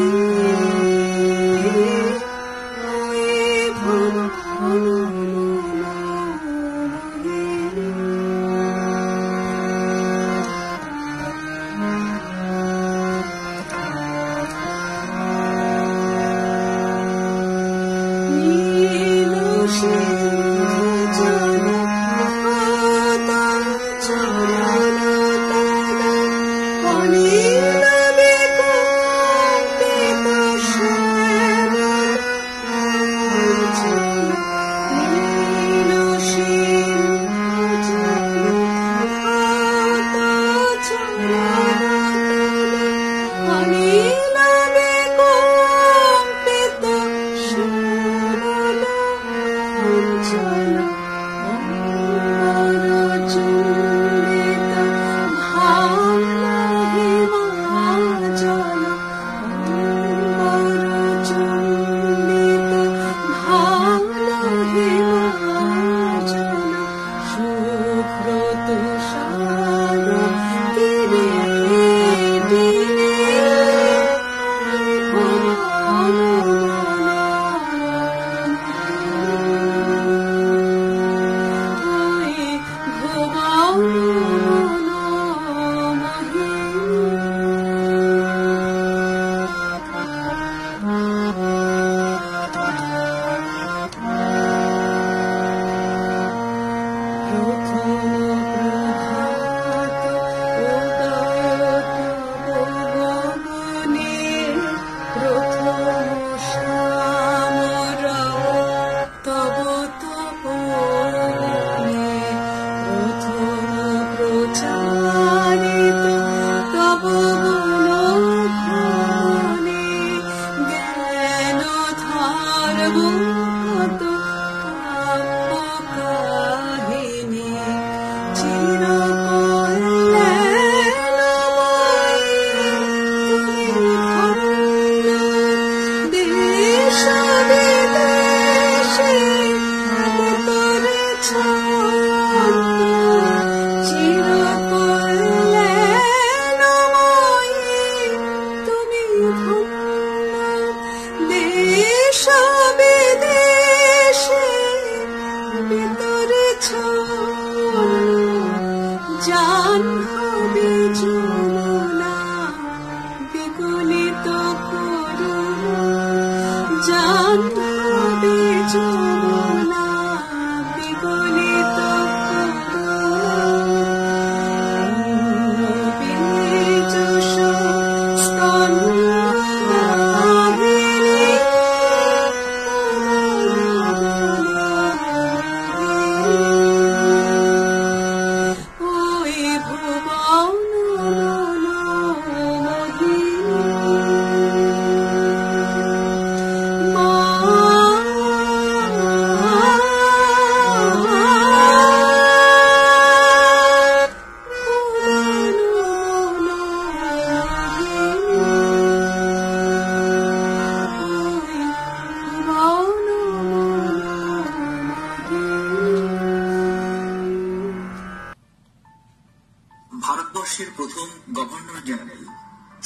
ভারতবর্ষের প্রথম গভর্নর জেনারেল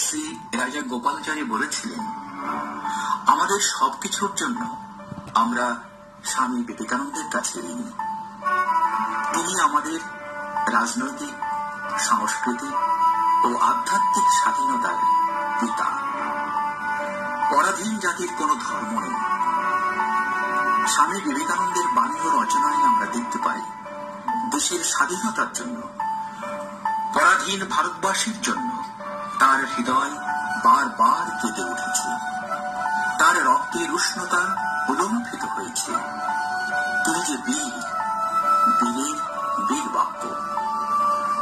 শ্রী রাজা গোপালাচারী বলেছিলেন, আমাদের সবকিছুর জন্য আমরা স্বামী বিবেকানন্দের কাছে ঋণী। তিনি আমাদের রাজনৈতিক, সাংস্কৃতিক ও আধ্যাত্মিক স্বাধীনতার পিতা। পরাধীন জাতির কোন ধর্ম নেই। স্বামী বিবেকানন্দের বাণী ও রচনায় আমরা দেখতে পাই, দেশের স্বাধীনতার জন্য, পরাধীন ভারতবাসীর জন্য তার হৃদয় বারবার কেঁদে উঠেছে, তার রক্তের উষ্ণতা উলম্বিত হয়েছে। তিনি যে বীর, বীরের বীর বাক্য।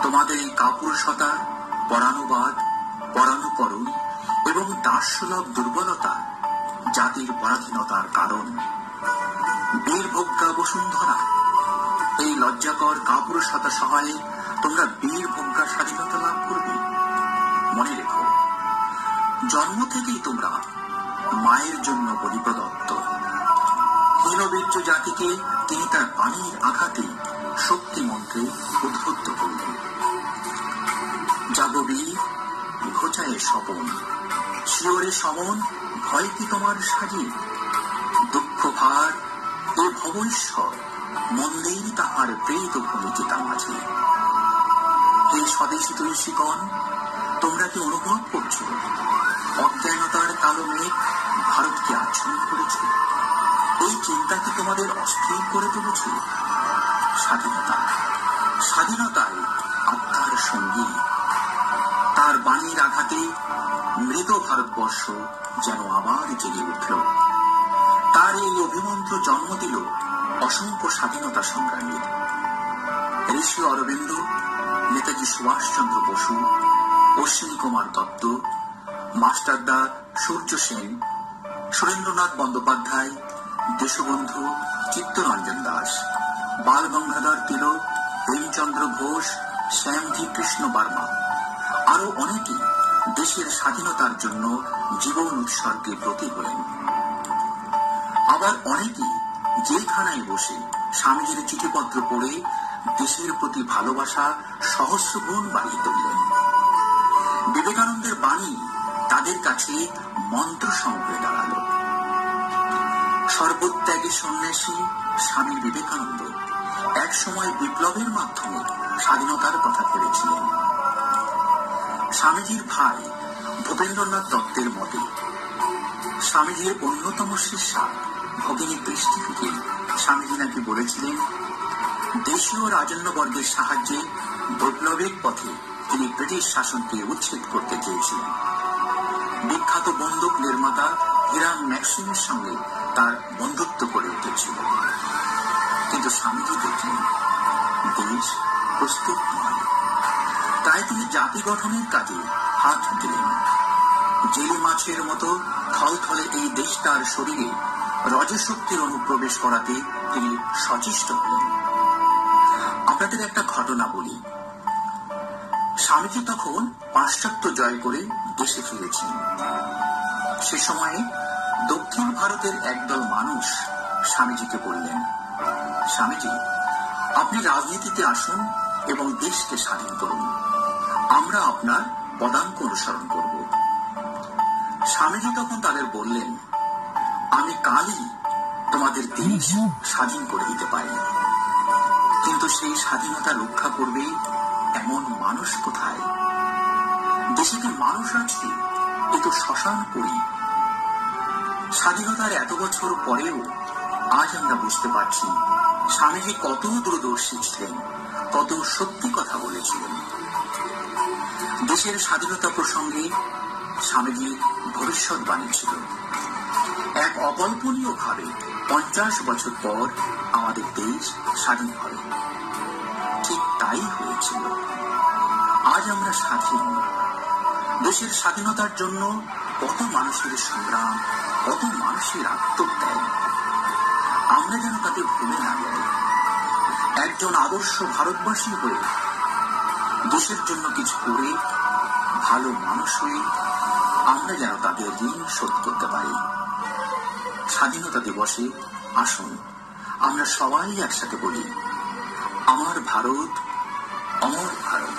তোমাদের এই কাপুরুষতা, পরানুবাদ, পরানুকরণ এবং দাসসুলভ দুর্বলতা জাতির পরাধীনতার কারণ। বীরভোগ্যা বসুন্ধরা, এই লজ্জাকর কাপুরুষতা সহায়ে তোমরা বীরভোগ্যা স্বাধীনতা লাভ করবে। মনে রেখো, জন্ম থেকেই তোমরা মায়ের জন্য বলি প্রদত্ত। হীনবীর্য জাতিকে তিনি তার পানির আঘাতে শক্তি মন্ত্রে উদ্বুদ্ধ করলেন। চায় স্বপন, শিওরে সমন ভয় কি তোমার সাজি, দুঃখ ভার এ ভবৈশ্বর মন্দির তাহার প্রেত ভূমিকে তা মাঝে। হে স্বদেশী তুলসীগণ, তোমরা কি অনুভব করছো অজ্ঞানতার কালো মেঘ ভারতকে আচ্ছন্ন করেছে? এই চিন্তা কি তোমাদের অস্থির করে তুলেছে? স্বাধীনতা, স্বাধীনতায় আত্মার সঙ্গী, তার বাণীর আঘাতে মৃত ভারতবর্ষ যেন আবার জেগে উঠল। তার এই অভিমন্ত্র জন্ম দিল অসংখ্য স্বাধীনতা সংগ্রামীর। ঋষি অরবিন্দ, নেতাজি সুভাষচন্দ্র বসু, অশ্বিনী কুমার দত্ত, মাস্টারদা সূর্য সেন, সুরেন্দ্রনাথ বন্দ্যোপাধ্যায়, দেশবন্ধু চিত্তরঞ্জন দাস, বাল গঙ্গাধর তিলক, প্রেমচন্দ্র ঘোষ, শ্যামজি কৃষ্ণ বর্মা, আরো অনেকে দেশের স্বাধীনতার জন্য জীবন উৎসর্গে ব্রতী হলেন। আবার অনেকে জেলখানায় বসে স্বামীজির চিঠিপত্র পড়ে দেশের প্রতি ভালোবাসা সহস্র গুণ বাড়িয়ে তুললেন। বিবেকানন্দের বাণী তাদের কাছে মন্ত্র সম হয়ে দাঁড়াল। সর্বত্যাগী সন্ন্যাসী স্বামী বিবেকানন্দ এক সময় বিপ্লবের মাধ্যমে স্বাধীনতার কথা বলেছিলেন। স্বামীজির ভাই ভূপেন্দ্রনাথ দত্তের মতে স্বামীজির অন্যতম শিষ্যা ভগিনী দৃষ্টিকে স্বামীজি নাকি বলেছিলেন, দেশীয় রাজন্যবর্গের সাহায্যে বৈপ্লবিক পথে তিনি ব্রিটিশ শাসনকে উচ্ছেদ করতে চেয়েছিলেন। বিখ্যাত বন্দুক নির্মাতা হিরাম ম্যাক্সিমের সঙ্গে তার বন্ধুত্ব করে উঠেছিল। কিন্তু স্বামীজি দেখলেন দেশ প্রস্তুত নয়, তাই তিনি জাতি গঠনের কাজে হাত দিলেন। জেলে মাছের মতো থলথলে এই দেশটার শরীরে রজশক্তির অনুপ্রবেশ করাতে তিনি সচেষ্ট হলেন। আপনাদের একটা ঘটনা বলি। স্বামীজি তখন পাশ্চাত্য জয় করে দেশে ফিরেছেন। সে সময়ে দক্ষিণ ভারতের একদল মানুষ স্বামীজিকে বললেন, স্বামীজি, আপনি রাজনীতিতে আসুন এবং দেশকে স্বাধীন করুন, আমরা আপনার পদাঙ্ক অনুসরণ করব। স্বামীজি তখন তাদের বললেন, আমি কালই তোমাদের দেশ স্বাধীন করে দিতে পারি, কিন্তু সেই স্বাধীনতা রক্ষা করবে এমন মানুষ কোথায়? দেশে কি মানুষ আছে? এ তো শ্মশান করি। স্বাধীনতার এত বছর পরেও আজ আমরা বুঝতে পারছি স্বামীজি কত দূরদর্শী ছিলেন, কত সত্যি কথা বলেছিলেন। দেশের স্বাধীনতা প্রসঙ্গে স্বামীজির ভবিষ্যৎবাণী ছিল, এক অকল্পনীয় ভাবে 50 বছর পর আমাদের দেশ স্বাধীন হবে। ঠিক তাই হয়েছিল। আজ আমরা স্বাধীন। দেশের স্বাধীনতার জন্য কত মানুষের সংগ্রাম, কত মানুষের আত্মত্যাগ, আমরা যেন তাকে ভুলে না যাই। একজন আদর্শ ভারতবাসী হয়ে দেশের জন্য কিছু করে ভালো মানুষ হয়ে আমরা যেন তাদের ঋণ শোধ করতে পারি। স্বাধীনতা দিবসে আসুন আমরা সবাই একসাথে বলি, আমার ভারত, অমর ভারত।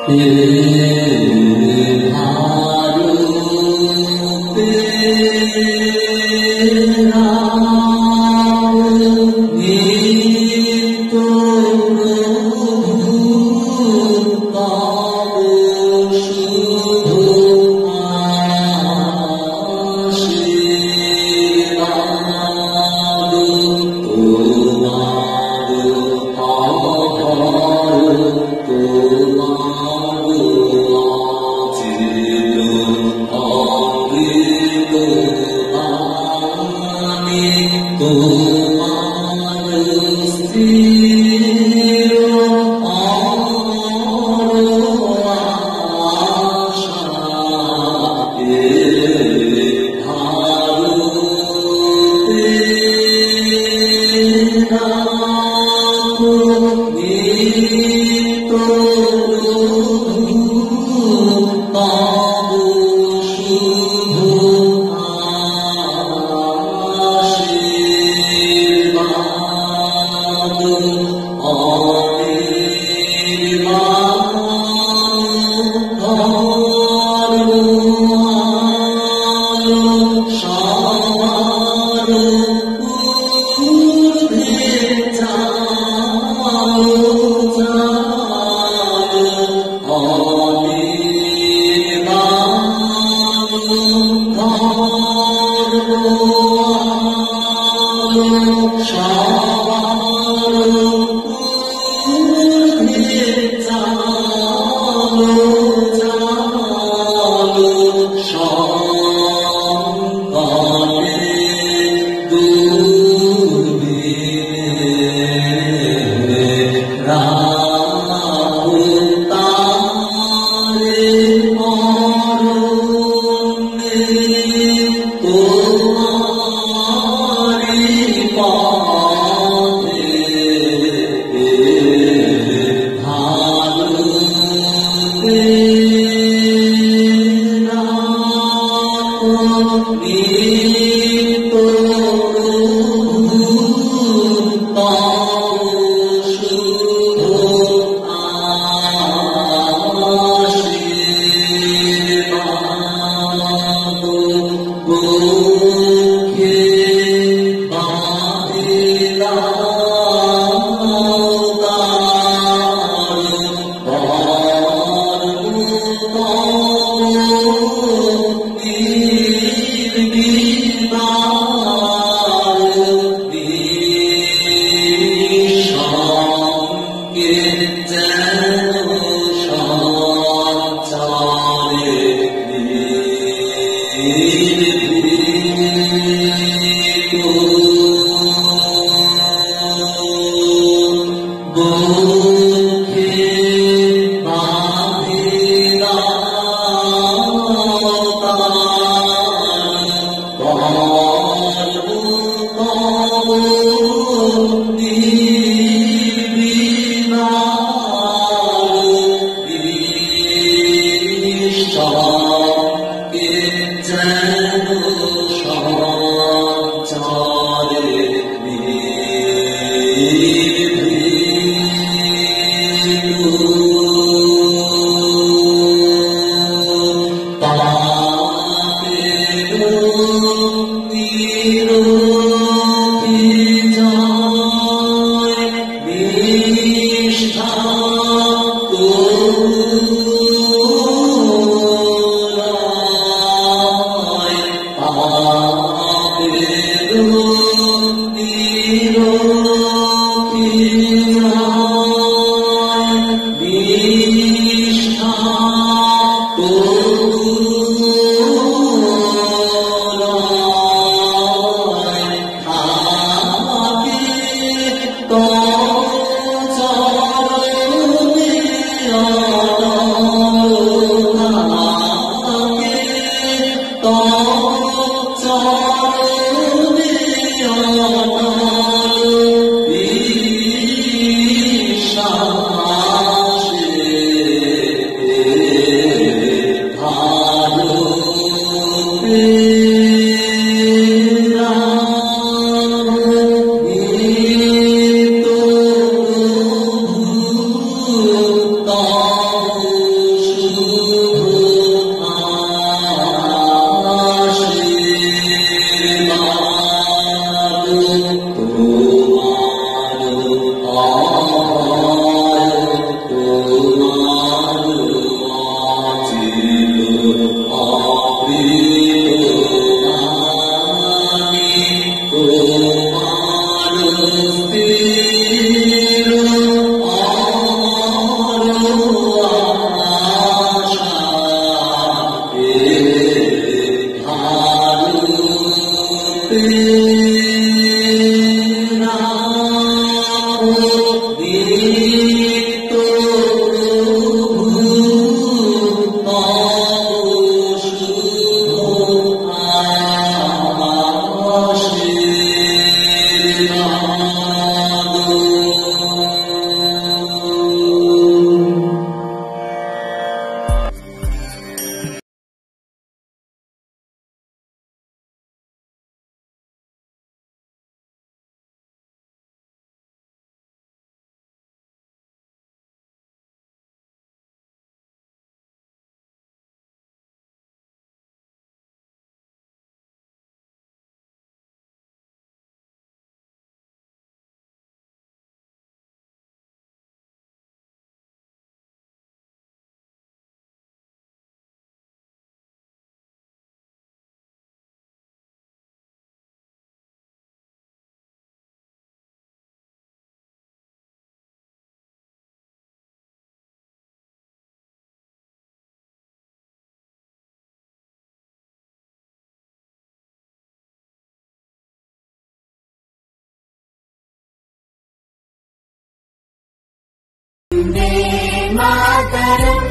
Oh সবার ঊর্ধ্বে যাও मातरम।